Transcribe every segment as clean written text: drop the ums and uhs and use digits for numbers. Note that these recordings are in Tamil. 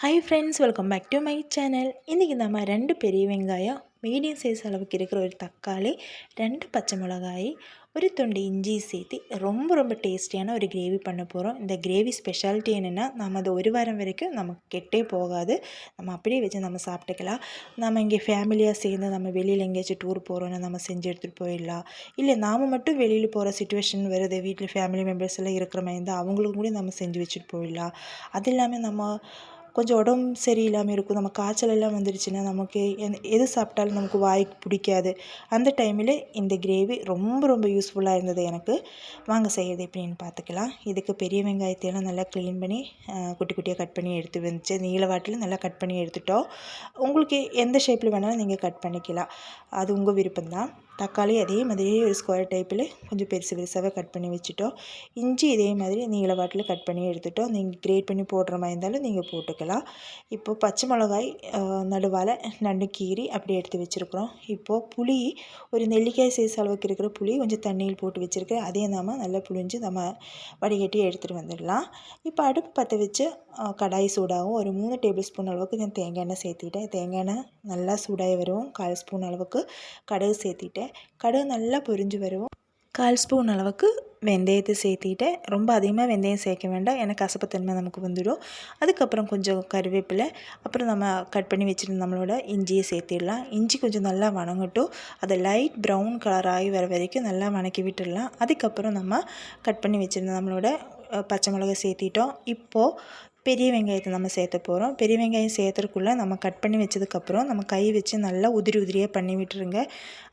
Hi friends, welcome back to my channel. இன்றைக்கி நம்ம 2 பெரிய வெங்காயம், மீடியம் சைஸ் அளவுக்கு இருக்கிற ஒரு தக்காளி, 2 பச்சை மிளகாய், ஒரு துண்டு இஞ்சி சேர்த்து ரொம்ப டேஸ்டியான ஒரு கிரேவி பண்ண போகிறோம். இந்த கிரேவி ஸ்பெஷாலிட்டி என்னென்னா, நம்ம அது ஒரு வாரம் வரைக்கும் நமக்கு கெட்டே போகாது. நம்ம அப்படியே வச்சு நம்ம சாப்பிட்டுக்கலாம். நம்ம இங்கே ஃபேமிலியாக சேர்ந்து நம்ம வெளியில் எங்கேயாச்சும் டூர் போகிறோன்னா நம்ம செஞ்சு எடுத்துகிட்டு போயிடலாம். இல்லை நாம் மட்டும் வெளியில் போகிற சுச்சுவேஷன் வருது, வீட்டில் ஃபேமிலி மெம்பர்ஸ் எல்லாம் இருக்கிற மாதிரி இருந்தால் அவங்களுக்கு கூட நம்ம செஞ்சு வச்சுட்டு போயிடலாம். அது இல்லாமல் நம்ம கொஞ்சம் உடம்பு சரியில்லாமல் இருக்கும், நம்ம காய்ச்சல் எல்லாம் வந்துடுச்சுன்னா நமக்கு எது சாப்பிட்டாலும் நமக்கு வாய்க்கு பிடிக்காது. அந்த டைமில் இந்த கிரேவி ரொம்ப யூஸ்ஃபுல்லாக இருந்தது எனக்கு. வாங்க செய்யறது எப்படின்னு பார்த்துக்கலாம். இதுக்கு பெரிய வெங்காயத்தையெல்லாம் நல்லா க்ளீன் பண்ணி குட்டி குட்டியாக கட் பண்ணி எடுத்து வந்துச்சு. நீளவாட்டில் நல்லா கட் பண்ணி எடுத்துட்டோம். உங்களுக்கு எந்த ஷேப்பில் வேணாலும் நீங்கள் கட் பண்ணிக்கலாம், அது உங்கள் விருப்பம்தான். தக்காளி அதே மாதிரி ஒரு ஸ்கொயர் டைப்பில் கொஞ்சம் பெருசாகவே கட் பண்ணி வச்சுட்டோம். இஞ்சி இதே மாதிரி நீளவாட்டில் கட் பண்ணி எடுத்துட்டோம். நீங்கள் கிரேட் பண்ணி போடுற மாதிரி இருந்தாலும் நீங்கள் போட்டுக்கலாம். இப்போது பச்சை மிளகாய் நடுவால் நண்டு கீரி அப்படி எடுத்து வச்சுருக்குறோம். இப்போது புளி ஒரு நெல்லிக்காய் சைஸ் அளவுக்கு இருக்கிற புளி கொஞ்சம் தண்ணியில் போட்டு வச்சுருக்கேன். அதே நம்ம நல்லா புளிஞ்சு நம்ம வடிகட்டி எடுத்துகிட்டு வந்துடலாம். இப்போ அடுப்பு பற்ற வச்சு கடாய் சூடாகும். ஒரு 3 டேபிள் ஸ்பூன் அளவுக்கு நான் தேங்காய் எண்ணெய் சேர்த்திட்டேன். தேங்காய் எண்ணெய் நல்லா சூடாகி வரும். 1/4 ஸ்பூன் அளவுக்கு கடுகு சேர்த்திட்டேன். கடுகு நல்லா பொரிஞ்சு வரும். 1/4 ஸ்பூன் அளவுக்கு வெந்தயத்தை சேர்த்திட்டேன். ரொம்ப அதிகமாக வெந்தயம் சேர்க்க வேண்டாம், ஏன்னா கசப்புத்தன்மை நமக்கு வந்துடும். அதுக்கப்புறம் கொஞ்சம் கருவேப்பிலை, அப்புறம் நம்ம கட் பண்ணி வச்சுருந்த நம்மளோட இஞ்சியை சேர்த்திடலாம். இஞ்சி கொஞ்சம் நல்லா வணங்கட்டும். அதை லைட் ப்ரௌன் கலர் ஆகி வர வரைக்கும் நல்லா வணக்கி விட்டுடலாம். அதுக்கப்புறம் நம்ம கட் பண்ணி வச்சுருந்த நம்மளோட பச்சை மிளகாய் சேர்த்திட்டோம். இப்போது பெரிய வெங்காயத்தை நம்ம சேர்த்த போகிறோம். பெரிய வெங்காயம் சேர்த்துறதுக்குள்ளே நம்ம கட் பண்ணி வச்சதுக்கப்புறம் நம்ம கை வச்சு நல்லா உதிரியாக பண்ணி விட்டுருங்க.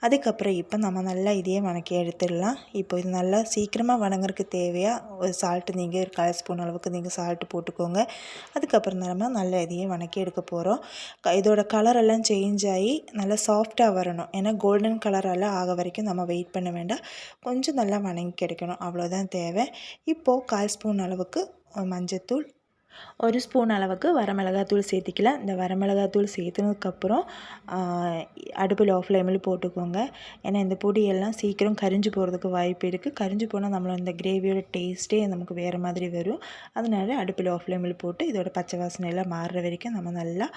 அதுக்கப்புறம் இப்போ நம்ம நல்லா இதையே வணக்கி எடுத்துடலாம். இப்போ இது நல்லா சீக்கிரமாக வணங்குறதுக்கு தேவையாக ஒரு சால்ட்டு நீங்கள் ஒரு 1/4 ஸ்பூன் அளவுக்கு நீங்கள் சால்ட்டு போட்டுக்கோங்க. அதுக்கப்புறம் நம்ம நல்லா இதையே வணக்கி எடுக்க போகிறோம். இதோட கலரெல்லாம் சேஞ்ச் ஆகி நல்லா சாஃப்டாக வரணும். ஏன்னா கோல்டன் கலரெல்லாம் ஆக வரைக்கும் நம்ம வெயிட் பண்ண வேண்டாம், கொஞ்சம் நல்லா வணங்கி கிடைக்கணும், அவ்வளோதான் தேவை. இப்போது 1/4 ஸ்பூன் அளவுக்கு மஞ்சத்தூள், 1 ஸ்பூன் அளவுக்கு வரமிளகாத்தூள் சேர்த்திக்கலாம். இந்த வரமிளகாத்தூள் சேர்த்துனதுக்கப்புறம் அடுப்பு லோ ஃப்ளேமில் போட்டுக்கோங்க. ஏன்னா இந்த பொடியெல்லாம் சீக்கிரம் கரிஞ்சு போகிறதுக்கு வாய்ப்பு இருக்குது. கரிஞ்சு போனால் நம்மளோட இந்த கிரேவியோட டேஸ்ட்டே நமக்கு வேறு மாதிரி வரும். அதனால் அடுப்பு லோ ஃப்ளேமில் போட்டு இதோட பச்சை வாசனை எல்லாம் மாறுற வரைக்கும் நம்ம நல்லா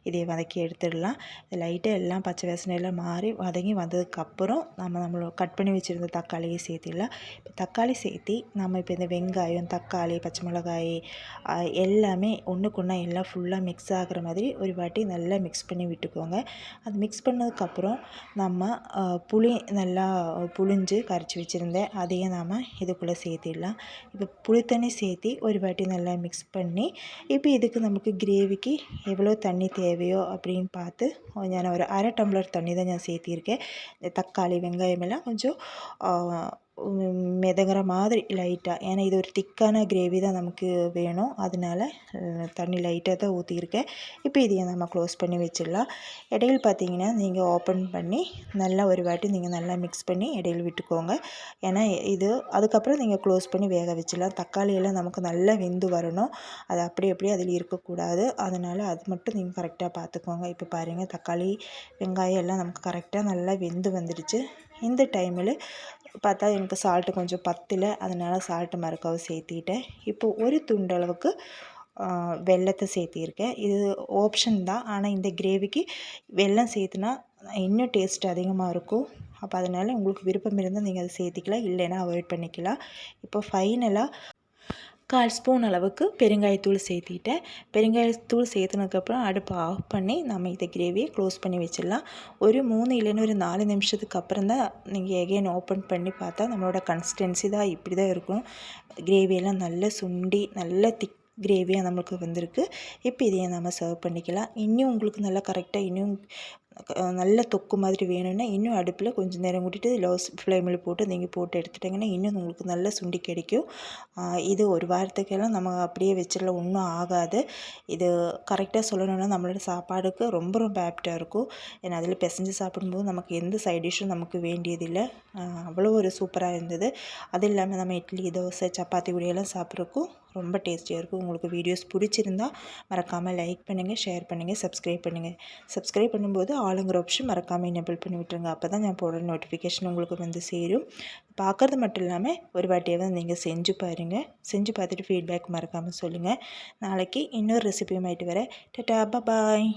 இதை வதக்கி எடுத்துடலாம். லைட்டாக எல்லாம் பச்சை வாசனை எல்லாம் மாறி வதங்கி வந்ததுக்கப்புறம் நம்மளோட கட் பண்ணி வச்சுருந்த தக்காளியை சேர்த்திடலாம். இப்போ தக்காளி சேர்த்தி நம்ம இப்போ இந்த வெங்காயம், தக்காளி, பச்சை மிளகாய் எல்லாமே ஒன்றுக்கு ஒன்றா எல்லாம் ஃபுல்லாக மிக்ஸ் ஆகிற மாதிரி ஒரு வாட்டி நல்லா மிக்ஸ் பண்ணி விட்டுக்கோங்க. அது மிக்ஸ் பண்ணதுக்கப்புறம் நம்ம புளி நல்லா புளிஞ்சு கரைச்சி வச்சுருந்தேன், அதையும் நாம் இதுக்குள்ளே சேர்த்திடலாம். இப்போ புளித்தண்ணி சேர்த்தி ஒரு வாட்டி நல்லா மிக்ஸ் பண்ணி, இப்போ இதுக்கு நமக்கு கிரேவிக்கு எவ்வளோ தண்ணி தேவையோ அப்படின்னு பார்த்து நான் ஒரு 1/2 டம்ளர் தண்ணி தான் நான் சேர்த்திருக்கேன். இந்த தக்காளி வெங்காயம் எல்லாம் கொஞ்சம் மிதங்குற மாதிரி லைட்டாக, ஏன்னா இது ஒரு திக்கான கிரேவி தான் நமக்கு வேணும், அதனால தண்ணி லைட்டாக தான் ஊற்றியிருக்கேன். இப்போ இதையை நம்ம க்ளோஸ் பண்ணி வச்சிடலாம். இடையில் பார்த்தீங்கன்னா நீங்கள் ஓப்பன் பண்ணி நல்லா ஒரு வாட்டி நீங்கள் நல்லா மிக்ஸ் பண்ணி இடையில் விட்டுக்கோங்க. ஏன்னா இது அதுக்கப்புறம் நீங்கள் க்ளோஸ் பண்ணி வேக வச்சிடலாம். தக்காளியெல்லாம் நமக்கு நல்லா வெந்து வரணும், அது அப்படியே அதில் இருக்கக்கூடாது. அதனால் அது மட்டும் நீங்கள் கரெக்டாக பார்த்துக்கோங்க. இப்போ பாருங்கள், தக்காளி வெங்காயம் எல்லாம் நமக்கு கரெக்டாக நல்லா வெந்து வந்துடுச்சு. இந்த டைமில் பார்த்தா எனக்கு சால்ட்டு கொஞ்சம் பத்தலை, அதனால் சால்ட்டு மறுக்காவும் சேர்த்திட்டேன். இப்போ ஒரு துண்டளவுக்கு வெல்லத்தை சேர்த்திருக்கேன். இது ஆப்ஷன் தான், ஆனால் இந்த கிரேவிக்கு வெல்லம் சேர்த்துனா இன்னும் டேஸ்ட் அதிகமாக இருக்கும். அப்போ அதனால் உங்களுக்கு விருப்பம் இருந்தால் நீங்கள் அதை சேர்த்திக்கலாம், இல்லைன்னா அவாய்ட் பண்ணிக்கலாம். இப்போ ஃபைனலாக 1/4 ஸ்பூன் அளவுக்கு பெருங்காயத்தூள் சேர்த்திட்டேன். பெருங்காயத்தூள் சேர்த்துனதுக்கப்புறம் அடுப்பை ஆஃப் பண்ணி நம்ம இந்த கிரேவியை க்ளோஸ் பண்ணி வச்சிடலாம். ஒரு 3 இல்லைன்னா ஒரு 4 நிமிஷத்துக்கு அப்புறம் தான் நீங்கள் எகைன் ஓப்பன் பண்ணி பார்த்தா நம்மளோட கன்சிஸ்டன்சி தான் இப்படி தான் இருக்கும். கிரேவியெல்லாம் நல்லா சுண்டி நல்ல திக் கிரேவியாக நம்மளுக்கு வந்திருக்கு. இப்போ இதையை நம்ம சர்வ் பண்ணிக்கலாம். இன்னும் உங்களுக்கு நல்லா கரெக்டாக இன்னும் நல்ல தொக்கு மாதிரி வேணும்னா இன்னும் அடுப்பில் கொஞ்சம் நேரம் கூட்டிட்டு லோ ஃப்ளேமில் போட்டு நீங்கள் போட்டு எடுத்துட்டிங்கன்னா இன்னும் உங்களுக்கு நல்லா சுண்டி கிடைக்கும். இது ஒரு வாரத்துக்கெல்லாம் நம்ம அப்படியே வச்சிடலாம், ஒன்றும் ஆகாது. இது கரெக்டாக சொல்லணுன்னா நம்மளோட சாப்பாடுக்கு ரொம்ப ஆப்டாக இருக்கும். ஏன்னா அதில் பிசைஞ்சு சாப்பிடும்போது நமக்கு எந்த சைட் டிஷ்ஷும் நமக்கு வேண்டியதில்லை. அவ்வளோ ஒரு சூப்பராக இருந்தது. அது இல்லாமல் நம்ம இட்லி, தோசை, சப்பாத்தி கூடையெல்லாம் சாப்பிட்றதுக்கும் ரொம்ப டேஸ்டியாக இருக்கும். உங்களுக்கு வீடியோஸ் பிடிச்சிருந்தா மறக்காமல் லைக் பண்ணுங்கள், ஷேர் பண்ணுங்கள், சப்ஸ்கிரைப் பண்ணுங்கள். சப்ஸ்கிரைப் பண்ணும்போது ஆளுங்கிற ஆப்ஷன் மறக்காமல் எனேபிள் பண்ணி விட்டுருங்க. அப்போ தான் நான் போடுற நோட்டிஃபிகேஷன் உங்களுக்கு வந்து சேரும். பார்க்குறது மட்டும் இல்லாமல் ஒரு வாட்டியாவது நீங்கள் செஞ்சு பாருங்கள். செஞ்சு பார்த்துட்டு ஃபீட்பேக் மறக்காமல் சொல்லுங்கள். நாளைக்கு இன்னொரு ரெசிபியுமாயிட்டு வரேன். டாடா பாய்.